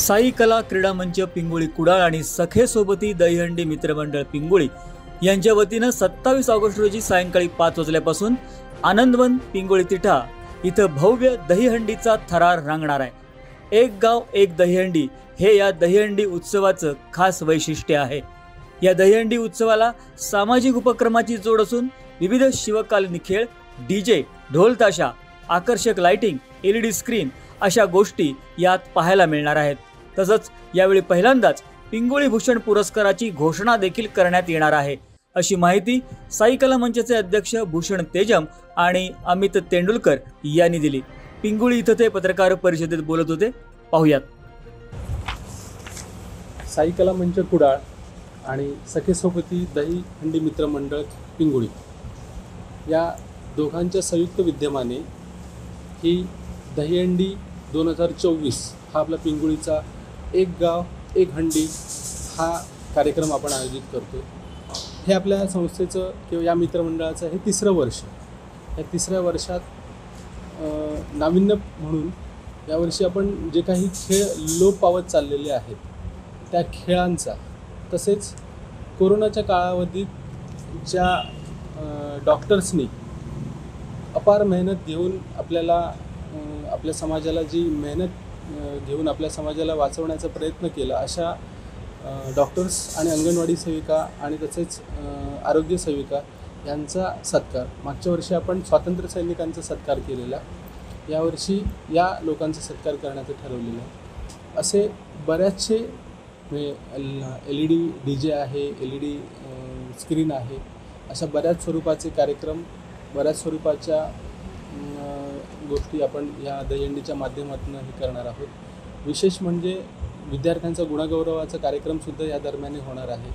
साई कला क्रीडा मंच पिंगुळी कुडाळ आणि सखे सोबती दहीहंडी मित्रमंडळ पिंगुळी यांच्या वतीनं 27 ऑगस्ट रोजी सायंकाळी 5 वाजल्यापासून आनंदवन पिंगुळी तिठा इथं भव्य दहीहंडीचा थरार रंगणार आहे. एक गाव एक दहीहंडी हे या दहीहंडी उत्सवाचं खास वैशिष्ट्य आहे. या दहीहंडी उत्सवाला सामाजिक उपक्रमाची जोड असून विविध शिवकालीन खेळ, डीजे, ढोल ताशा, आकर्षक लाइटिंग, LED स्क्रीन अशा गोष्टी यात पाहायला मिळणार आहेत. तसंच यावेळी पहिल्यांदाच पिंगुळी भूषण पुरस्काराची घोषणा देखील करण्यात येणार आहे, अशी माहिती साई कला मंचचे अध्यक्ष भूषण तेजम आणि अमित तेंडुलकर यांनी दिली. पिंगुळी इथं ते पत्रकार परिषदेत बोलत होते. पाहुयात. साई कला मंच कुडाळ आणि सखे सोबती दहीहंडी मित्रमंडळ पिंगुळी या दोघांच्या संयुक्त विद्यमाने ही दहीहंडी 2024 हा आपला पिंगुळीचा एक गाव एक हंडी हा कार्यक्रम आपण आयोजित करतो. हे आपल्या संस्थेचं किंवा या मित्रमंडळाचं हे 3रं वर्ष. या 3ऱ्या वर्षात नाविन्य म्हणून यावर्षी आपण जे काही खेळ लोप पावत चाललेले आहेत त्या खेळांचा, तसेच कोरोनाच्या काळावधीत ज्या डॉक्टर्सनी अपार मेहनत घेऊन आपल्या समाजाला जी मेहनत घेऊन आपल्या समाजाला वाचवण्याचा प्रयत्न केला, अशा डॉक्टर्स आणि अंगणवाडी सेविका आणि तसेच आरोग्य सेविका यांचा सत्कार. मागच्या वर्षी आपण स्वातंत्र्य सैनिकांचा सत्कार केलेला, यावर्षी या लोकांचा सत्कार करण्याचं ठरवलेलं आहे. असे बऱ्याचशे LED DJ आहे, LED स्क्रीन आहे, अशा बऱ्याच स्वरूपाचे कार्यक्रम, बऱ्याच स्वरूपाच्या गोष्टी आपण या दहीहंडीच्या माध्यमातून हे करणार आहोत. विशेष म्हणजे विद्यार्थ्यांचा गुणगौरवाचा कार्यक्रमसुद्धा या दरम्यान होणार आहे.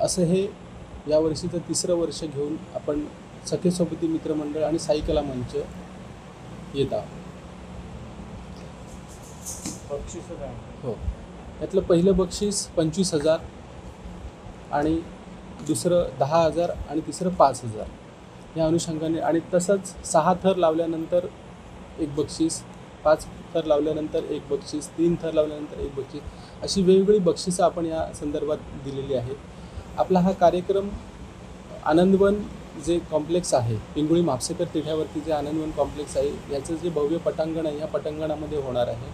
असं हे यावर्षीचं 3रं वर्ष घेऊन आपण सखे सोबती मित्रमंडळ आणि साई कला मंच येत आहोत. हो, यातलं पहिलं बक्षीस 25,000 आणि दुसरं 10,000 आणि तिसरं 5,000 या अनुषंगाने, आणि तसंच 6 थर लावल्यानंतर एक बक्षीस, 5 थर लावल्यानंतर एक बक्षीस, 3 थर लावल्यानंतर एक बक्षीस, अशी वेगवेगळी बक्षिसं आपण या संदर्भात दिलेली आहेत. आपला हा कार्यक्रम आनंदवन जे कॉम्प्लेक्स आहे, पिंगुळी म्हापसेकर तिठ्यावरती जे आनंदवन कॉम्प्लेक्स आहे, याचं जे भव्य पटांगण आहे, या पटांगणामध्ये होणार आहे.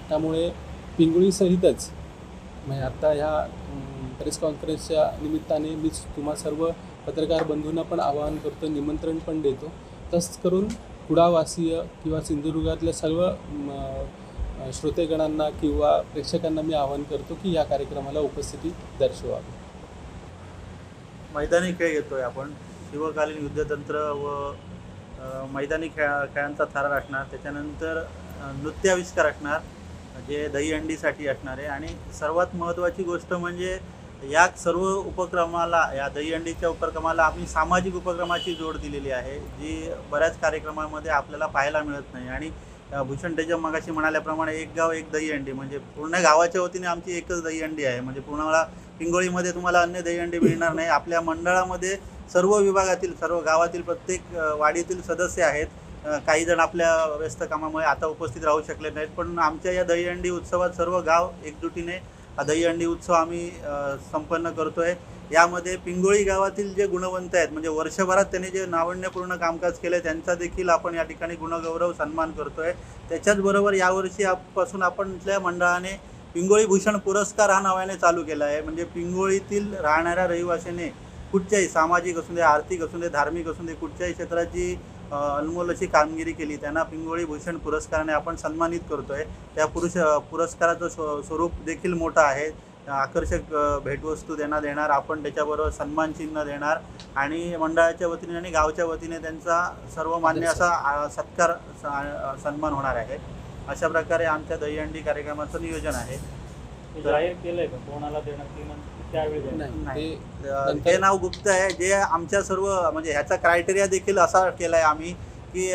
त्यामुळे पिंगुळीसहितच म्हणजे आत्ता ह्या प्रेस कॉन्फरन्सच्या निमित्ताने मी तुम्हा सर्व पत्रकार बंधूंना पण आवाहन करतो, निमंत्रण पण देतो. तसंच करून कुडाळवासीय किंवा सिंधुदुर्गातल्या सर्व श्रोतेगणांना किंवा प्रेक्षकांना मी आवाहन करतो की या कार्यक्रमाला उपस्थिती दर्शवावी. मैदानी खेळ घेतोय आपण, शिवकालीन युद्धतंत्र व मैदानी खेळांचा थरार असणार. त्याच्यानंतर नृत्याविष्कार असणार जे दहीहंडीसाठी असणार आहे. आणि सर्वात महत्त्वाची गोष्ट म्हणजे या सर्व उपक्रमाला, या दहीहंडीच्या उपक्रमाला आम्ही सामाजिक उपक्रमाची जोड दिलेली आहे, जी बऱ्याच कार्यक्रमामध्ये आपल्याला पाहायला मिळत नाही. आणि भूषण तेजम मगाशी म्हणाल्याप्रमाणे एक गाव एक दहीहंडी म्हणजे पूर्ण गावाच्या वतीने आमची एकच दहीहंडी आहे. म्हणजे पूर्ण पिंगुळीमध्ये तुम्हाला अन्य दहीहंडी मिळणार नाही. आपल्या मंडळामध्ये सर्व विभागातील, सर्व गावातील प्रत्येक वाडीतील सदस्य आहेत. काही जण आपल्या व्यस्त कामामुळे आता उपस्थित राहू शकले नाहीत, पण आमच्या या दहीहंडी उत्सवात सर्व गाव एकजुटीने हा दहीहंडी उत्सव आम्ही संपन्न करतो आहे. यामध्ये पिंगुळी गावातील जे गुणवंत आहेत, म्हणजे वर्षभरात त्यांनी जे नाविन्यपूर्ण कामकाज केलं त्यांचा देखील आपण या ठिकाणी गुणगौरव सन्मान करतो आहे. त्याच्याचबरोबर यावर्षीपासून आपण इथल्या मंडळाने पिंगुळी भूषण पुरस्कार हा नावाने चालू केला आहे. म्हणजे पिंगुळीतील राहणाऱ्या रहिवाशाने कुठच्याही सामाजिक असू दे, आर्थिक असू दे, धार्मिक असू दे, कुठच्याही क्षेत्राची अनमोल अशी कामगिरी केली त्यांना पिंगुळी भूषण पुरस्काराने आपण सन्मानित करतो आहे. त्या पुरस्काराचं स्वरूप देखील मोठं आहे. आकर्षक भेटवस्तू देणार आपण, त्याच्याबरोबर सन्मानचिन्ह देणार आणि मंडळाच्या वतीने आणि गावच्या वतीने त्यांचा सर्वमान्य असा सत्कार सन्मान होणार आहे. अशा प्रकारे आमच्या दहीहंडी कार्यक्रमाचं नियोजन आहे. जाहीर केलंय का कोणाला देण्यात? नाही, ते नाव गुप्त आहे. जे आमच्या सर्व म्हणजे ह्याचा क्रायटेरिया देखील असा केला आहे आम्ही की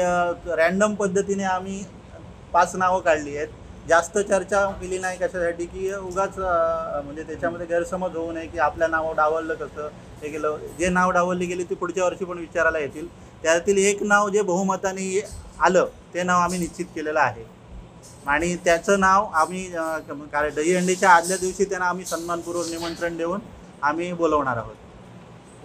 रॅन्डम पद्धतीने आम्ही 5 नावं काढली आहेत. जास्त चर्चा केली नाही, कशासाठी की उगाच म्हणजे त्याच्यामध्ये गैरसमज होऊ नये की आपल्या नाव डावललं कसं हे केलं. जे नाव डावलली गेली ती पुढच्या वर्षी पण विचारायला येतील. त्यातील एक नाव जे बहुमताने आलं ते नाव आम्ही निश्चित केलेलं आहे. आणि त्याचं नाव आम्ही कारण दहीहंडीच्या आदल्या दिवशी त्यांना आम्ही सन्मानपूर्वक निमंत्रण देऊन आम्ही बोलवणार आहोत.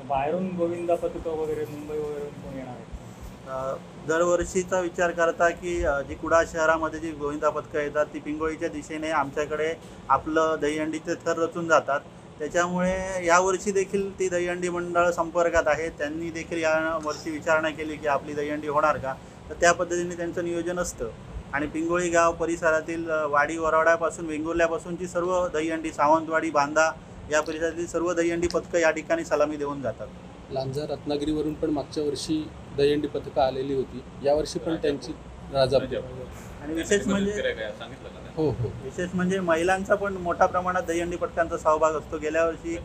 बाहेरून गोविंदा पथकं वगैरे मुंबई वगैरे कोण येणार आहे? दरवर्षीचा विचार करता की जी कुडाळ शहरामध्ये जी गोविंदा पथकं येतात ती पिंगोळीच्या दिशेने आमच्याकडे आपलं दहीहंडीचे थर रचून जातात. त्याच्यामुळे यावर्षी देखील ती दहीहंडी मंडळ संपर्कात आहे. त्यांनी देखील यावर्षी विचारणा केली की आपली दहीहंडी होणार का, तर त्या पद्धतीने त्यांचं नियोजन असतं. आणि पिंगोळी गाव परिसरातील वाडी वरवड्यापासून वेंगुर्ल्यापासूनची सर्व दहीहंडी, सावंतवाडी, बांधा या परिसरातील सर्व दहीहंडी पथकं या ठिकाणी सलामी देऊन जातात. लांजा रत्नागिरीवरून पण मागच्या वर्षी दहीहंडी पथकं आलेली होती, यावर्षी पण त्यांची राजापूर. आणि विशेष म्हणजे महिलांचा पण मोठ्या प्रमाणात दहीहंडी पथकांचा सहभाग असतो. गेल्या वर्षी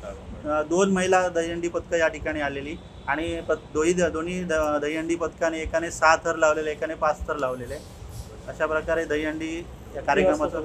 2 महिला दहीहंडी पथकं या ठिकाणी आलेली आणि दोन्ही दहीहंडी पथकाने एकाने 6 थर लावलेले, एकाने 5 थर लावलेले. अशा प्रकारे दहीहंडी या कार्यक्रमाचं